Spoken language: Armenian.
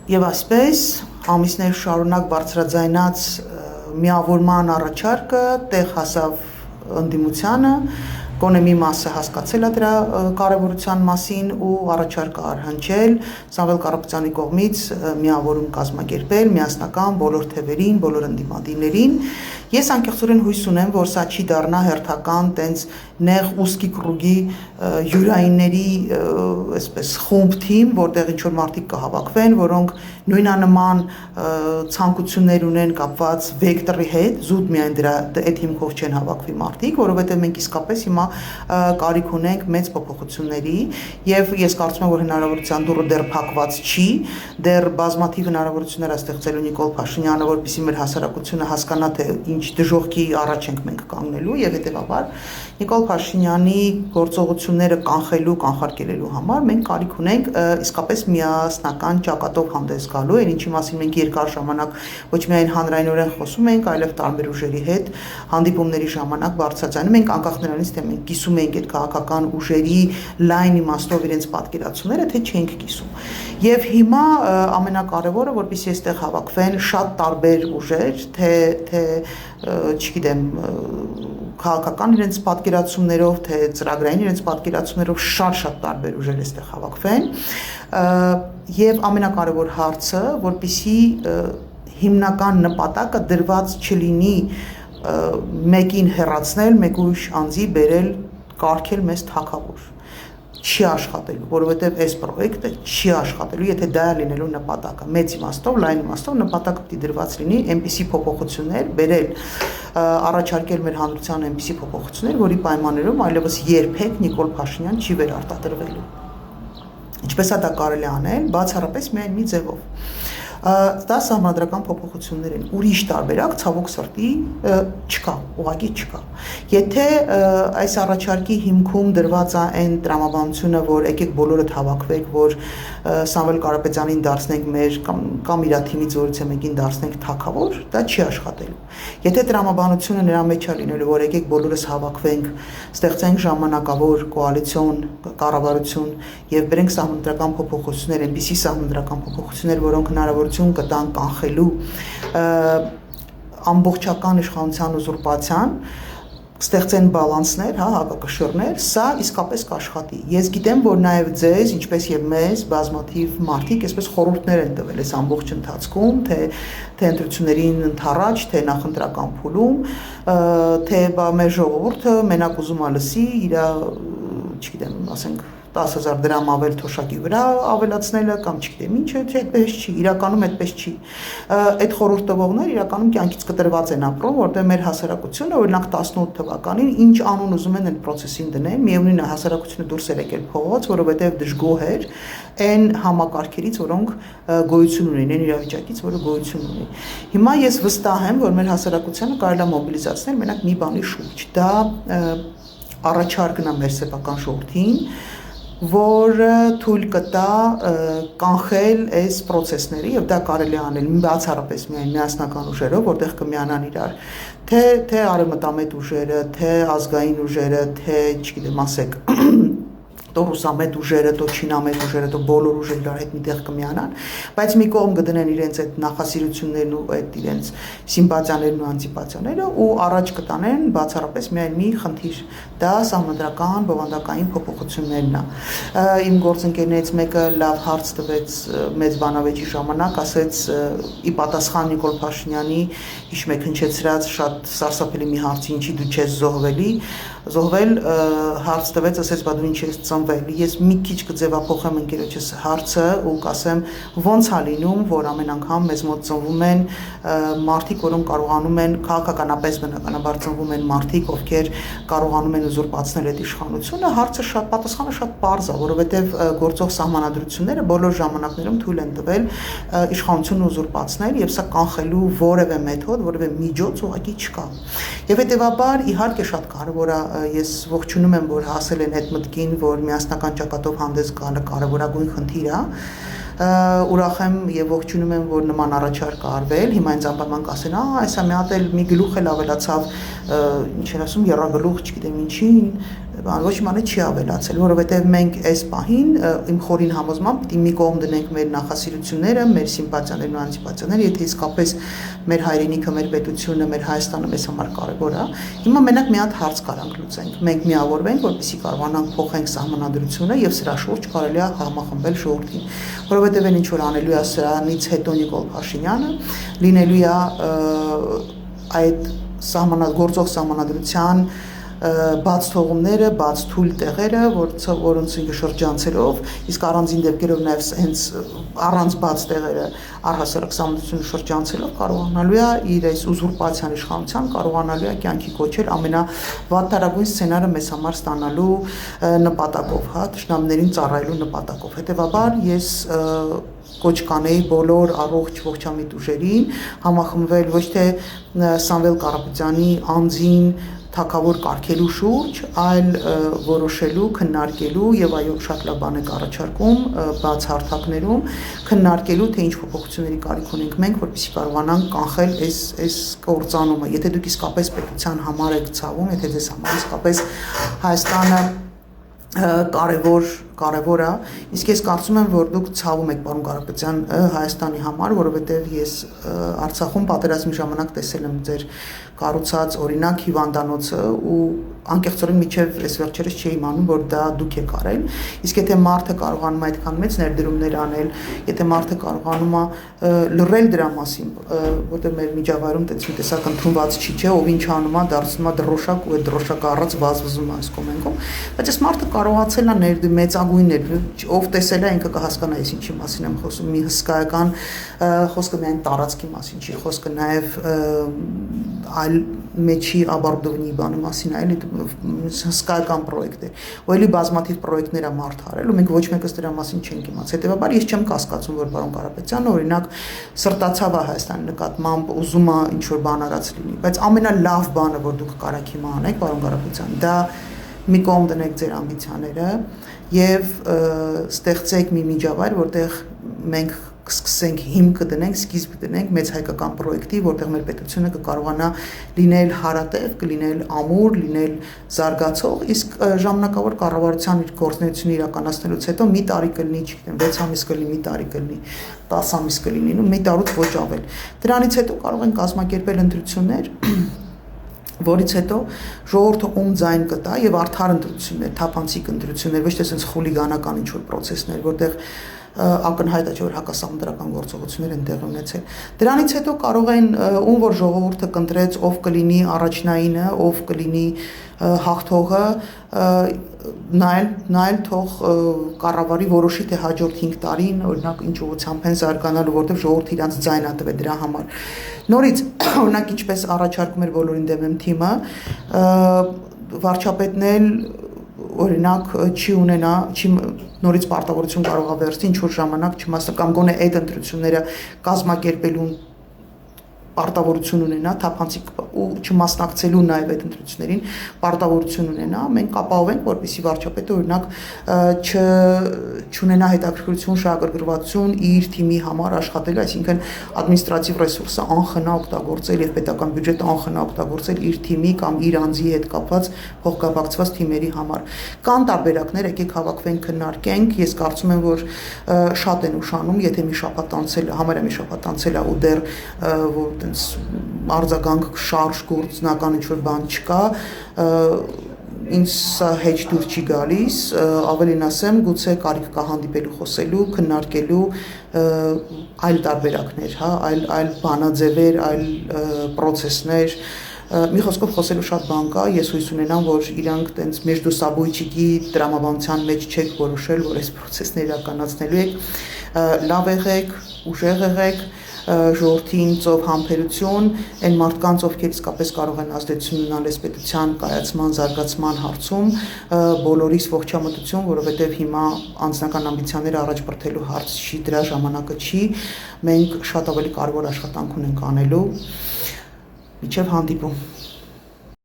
Եվ այսպես ամիսներ շարունակ բարձրաձայնած միավորման առաջարկը տեղ հասավ ընդդիմությանը, գոնե մի մասը հասկացել է դրա կարևորության մասին ու առաջարկը արհանջել Սամվել Կարապետյանի կողմից միավորում կազմակերպել միասնական բոլոր թևերին, բոլոր ընդդիմադիրներին։ Ես անկեղծորեն հույս ունեմ, որ սա չի դառնա հերթական տենց նեղ ուսկի կրուգի յուրայինների այսպես խումբ թիմ, որտեղ ինչ-որ մարդիկ կհավաքվեն, որոնք նույնանման ցանկություններ ունեն կապված վեկտորի հետ, զուտ միայն դրա այդ հիմքով չեն հավաքվի մարդիկ, որովհետև մենք իսկապես հիմա կարիք ունենք մեծ փոփոխությունների եւ ես կարծում եմ, որ հնարավորության դուռը դեռ փակված չի, դեռ բազմաթիվ հնարավորություններ է ստեղծելու Նիկոլ Փաշինյանը, որպեսզի մեր հասարակությունը հասկանա, թե ինչ դժոխքի առաջ ենք մենք կանգնելու եւ հետեւաբար Նիկոլ Փաշինյանի գործողությունները կանխելու, կանխարգելելու համար մենք կարիք ունենք իսկապես միասնական ճակատով հանդես գալու, այն ինչի մասին մենք երկար ժամանակ ոչ միայն հանրայնորեն խոսում ենք, այլև տարբեր ուժերի հետ հանդիպումների ժամանակ բարձրացնում ենք անկախ նրանից, թե մենք կիսում ենք այդ քաղաքական ուժերի լայն իմաստով իրենց պատկերացումները, թե չենք կիսում։ Եվ հիմա ամենակարևորը, որպեսզի այստեղ հավաքվեն շատ տարբեր ուժեր, թե չգիտեմ, քաղաքական իրենց պատկերացումներով, թե ծրագրային իրենց պատկերացումներով շատ տարբեր ուժեր այստեղ հավաքվեն, եւ ամենակարևոր հարցը, որպեսզի հիմնական նպատակը դրված չլինի մեկին հեռացնել, մեկ ուրիշ անձի բերել, կարգել մեզ թագավոր, չի աշխատելու, որովհետև այս պրոյեկտը չի աշխատելու, եթե դա է լինելու նպատակը, մեծ իմաստով, լայն իմաստով նպատակը պիտի դրված լինի այնպիսի փոփոխություններ բերել, առաջարկել մեր հանրությանը այնպիսի փոփոխություններ, որի պայմաններում այլևս երբեք Նիկոլ Փաշինյան չի վերարտադրվելու։ Ինչպես է դա կարելի անել, բացառապես միայն մի ձևով։ Դա սահմանադրական փոփոխություններ են, ուրիշ տարբերակ ցավոք սրտի չկա, ուղղակի չկա։ Եթե այս առաջարկի հիմքում դրված է այն տրամաբանությունը, որ եկեք բոլորդ հավաքվեք, որ Սամվել Կարապետյանին դարձնենք մեր կամ իր թիմից որից մեկին դարձնենք թագավոր, դա չի աշխատելու։ Եթե տրամաբանությունը նրա մեջ է լինելու, որ եկեք բոլորս հավաքվենք, ստեղծենք ժամանակավոր կոալիցիոն կառավարություն եւ բերենք սահմանադրական փոփոխություններ, այնպիսի սահմանադրական փոփոխություններ, որոնք հնարավոր կտան կանխելու ամբողջական իշխանության ուզուրպացիան, ստեղծեն բալանսներ, հակակշիռներ, սա իսկապես կաշխատի։ Ես գիտեմ, որ նաև ձեզ, ինչպես եւ մեզ, բազմաթիվ մարդիկ այսպես խորհուրդներ են տվել այս ամբողջ ընթացքում, թե ընտրություններին ընթառաջ, թե նախընտրական փուլում, թե մեր ժողովուրդը մենակ ուզում է լսի իր, չգիտեմ, ասենք 10,000 դրամ ավել թոշակի վրա ավելացնելը կամ չգիտեմ ինչը, այդպես չի, իրականում այդպես չի։ Այդ խորհուրդ տվողները իրականում կյանքից կտրված են ապրում, որտեղ մեր հասարակությունը, օրինակ 18 թվականին ինչ անուն ուզում են այդ process-ին դնեն, միևնույն է հասարակությունը դուրս էր եկել փողոց, որովհետև դժգոհ էր այն համակարգերից, որոնք գոյություն ունեն, այն իրավիճակից, որը գոյություն ունի։ Հիմա ես վստահ եմ, որ մեր հասարակությանը կարելի է մոբիլիզացնել մենակ մի բանի շուրջ։ Դա առաջարկն է մեր սեփական ժողովրդին, որը թույլ կտա կանխել այս process-ները եւ դա կարելի է անել բացառապես միայն միասնական ուժերով, որտեղ կմիանան իրար թե արևմտամետ ուժերը, թե ազգային ուժերը, թե չգիտեմ ասեք то ռուսամետ ուժերը, то չինամետ ուժերը, то բոլոր ուժերը իրար հետ միտեղ կմիանան, բայց մի կողմ կդնեն իրենց այդ նախասիրություններն ու այդ իրենց սիմպաթիաներն ու անտիպաթիաները ու առաջ կտանեն բացառապես միայն մի խնդիր, դա սահմանադրական բովանդակային փոփոխություններն է։ Իմ գործընկերներից մեկը լավ հարց տվեց մեծ բանավեճի ժամանակ, ասեց ի պատասխան Նիկոլ Փաշինյանի հիշում եք հնչեցրած շատ սարսափելի մի հարցի, ինչի դու չես զոհվել, հարց տվեց, ասեց, բա դու ինչ ես ծնվել։ Ես մի քիչ կձևափոխեմ ընկերոջս հարցը ու կասեմ, ոնց է լինում, որ ամեն անգամ մեզ մոտ ծնվում են մարդիկ, որոնք կարողանում են քաղաքականապես բնականաբար ծնվում են մարդիկ, ովքեր կարողանում են ուզուրպացնել այդ իշխանությունը, պատասխանը շատ պարզ է, որովհետև գործող սահմանադրությունները բոլոր ժամանակներում թույլ են տվել իշխանությունը ուզուրպացնել եւ սա կանխելու որևէ մեթոդ, որևէ միջոց ուղղակի չկա։ Եվ հետեւաբար իհարկե շատ կարեւոր է, ես ողջունում եմ, որ հասել են այդ մտքին, որ միասնական ճակատով հանդես գալը կարևորագույն խնդիր է։ Ուրախ եմ եւ ողջունում եմ, որ նման առաջարկ արվել, հիմա ինձ անպայման կասեն, այսա մի հատ էլ մի գլուխ էլ ավելացավ, ինչ են ասում, երրագլուխ, չգիտեմ ինչին, ոչ մի բան չի ավելացել, որովհետև մենք այս պահին իմ խորին համոզմամբ պիտի մի կողմ դնենք մեր նախասիրությունները, մեր սիմպաթիաներն ու անտիպաթիաները, եթե իսկապես մեր հայրենիքը, մեր պետությունը, մեր Հայաստանը մեզ համար կարևոր է։ Հիմա մենակ մի հատ հարց կարանք լուծենք։ Մենք միավորվենք, որպեսզի կարողանանք փոխենք սահմանադրությունը եւ սրա շուրջ կարելի է համախմբել ժողովրդին, որովհետև այն ինչ որ անելու է սրանից հետո Նիկոլ Փաշինյանը, լինելու է այդ գործող սահմանադրության բաց թողումները, բաց թույլ տեղերը, որոնց ինքը շրջանցելով, իսկ առանձին դեպքերով նաև հենց առանց բաց տեղերը առհասարակ սահմանադրությունը շրջանցելով կարողանալու է իր այս ուզուրպացիան իշխանության կարողանալու է կյանքի կոչել ամենավատթարագույն սցենարը մեզ համար ստանալու նպատակով, հա, թշնամիներին ծառայելու նպատակով։ Հետևաբար ես կոչ կանեի բոլոր առողջ ողջամիտ ուժերին համախմբվել ոչ թե Սամվել Կարապետյանի անձին թակավոր կարգելու շուրջ, այլ որոշելու, քննարկելու եւ այո շատ լավ բան եք առաջարկում բաց հարթակներում քննարկելու թե ինչ փոփոխությունների կարիք ունենք մենք, որպեսզի կարողանանք կանխել այս կործանումը։ Եթե դուք իսկապես պետության համար եք ցավում, եթե ձեզ համար իսկապես Հայաստանը կարևոր է, իսկ ես կարծում եմ, որ դուք ցավում եք պարոն Կարապետյան Հայաստանի համար, որովհետև ես Արցախում պատերազմի ժամանակ տեսել եմ ձեր կառուցած օրինակ հիվանդանոցը ու անկեղծորեն միջև այս վերջերս չի իմանում, որ դա դուք եք արել, իսկ եթե մարդը կարողանում է այդքան մեծ ներդրումներ անել, եթե մարդը կարողանում է լռել դրա մասին, որտեղ մեր միջավայրում տենց մի տեսակ ընդունված չի, չէ, ով ինչ անում է, դարձնում է դրոշակ ու այդ դրոշակը առած վազվզում է այս կոմենկում, բայց այս մարդը կարողացել է մեծագույններ, ով տեսել է ինքը կհասկանա ես ինչի մասին եմ խոսում, մի հսկայական խոսքը միայն տարածքի մասին չի, խոսքը նաև այլ մեջի աբարդովնի բանի մասին այլ հսկայական պրոյեկտ է, ու էլի բազմաթիվ պրոյեկտներ է մարդ արել ու մենք ոչ մեկս դրա մասին չենք իմաց։ Հետևաբար ես չեմ կասկածում, որ պարոն Կարապետյանը օրինակ սրտացավ է Հայաստանի նկատմամբ, ուզում է ինչ-որ բան արած լինի, բայց ամենալավ բանը, որ դուք կարաք հիմա անեք, պարոն Կարապետյան, դա մի կողմ դնեք ձեր ամբիցիաները եւ ստեղծեք մի միջավայր, որտեղ մենք կսկսենք հիմքը դնենք, սկիզբ դնենք մեծ հայկական պրոյեկտի, որտեղ մեր պետությունը կկարողանա լինել հարատև, կլինել ամուր, լինել զարգացող, իսկ ժամանակավոր կառավարության իր գործունեությունը իրականացնելուց հետո մի տարի կլինի, չգիտեմ, 6 ամիս կլինի, մի տարի կլինի, 10 ամիս կլինի, ու մի տարուց ոչ ավել։ Դրանից հետո կարող են կազմակերպել ընտրություններ, որից հետո ժողովուրդը ում ձայն կտա եւ արդար ընտրություններ, թափանցիկ ընտրություններ, ոչ թե sense խուլիգանական ինչ-որ պրոցեսներ, որտեղ ակնհայտ է որ հակասահմանադրական գործողություններ են տեղի ունեցել։ Դրանից հետո կարող են ում որ ժողովուրդը կընտրեց, ով կլինի առաջնայինը, ով կլինի հաղթողը, նայել թող կառավարի որոշի թե հաջորդ 5 տարին օրինակ ինչ ուղղությամբ են զարգանալու, որտեղ ժողովուրդը իրանց ձայնը տվել դրա համար։ Նորից օրինակ ինչպես առաջարկում էր բոլորին դեմ եմ թիմը, վարչապետն էլ օրինակ չի ունենա, չի նորից պարտավորություն կարող է վերցնել ինչ որ ժամանակ չմասը կամ գոնե այդ ընտրությունները կազմակերպելուն պարտավորություն ունենա, թափանցիկ ու չմասնակցելու նաև այդ ընտրություններին պարտավորություն ունենա, մենք կապահովենք, որպեսզի վարչապետը օրինակ չունենա հետաքրքրություն, շահագրգռվածություն իր թիմի համար աշխատելու, այսինքն ադմինիստրատիվ ռեսուրսը անխնա օգտագործել եւ պետական բյուջետը անխնա օգտագործել իր թիմի կամ իր անձի հետ կապված փոխկապակցված թիմերի համար։ Կան տարբերակներ, եկեք հավաքվենք, քննարկենք, ես կարծում եմ, որ շատ են ուշանում, եթե մի շաբաթ անցել, համարյա մի շաբաթ անցել է ու դեռ որ արձագանք շարժ գործնական ինչ-որ բան չկա, ինձ սա հեչ դուր չի գալիս, ավելին ասեմ, գուցե կարիք կա հանդիպելու, խոսելու, քննարկելու այլ տարբերակներ, հա, այլ բանաձևեր, այլ պրոցեսներ, մի խոսքով խոսելու շատ բան կա, ես հույս ունենամ, որ իրանք տենց մեջդու սաբույչիկի տրամաբանության մեջ չեք որոշել, որ այս պրոցեսները իրականացնելու եք, լավ եղեք, ուժեղ եղեք, ժողովրդին ծով համբերություն, այն մարդկանց, ովքեր իսկապես կարող են ազդեցություն ունենալ այս պետության կայացման, զարգացման հարցում, բոլորիս ողջամտություն, որովհետև հիմա անձնական ամբիցիաները առաջ բրդելու հարց չի, դրա ժամանակը չի, մենք շատ ավելի կարևոր աշխատանք ունենք անելու, մինչև հանդիպում։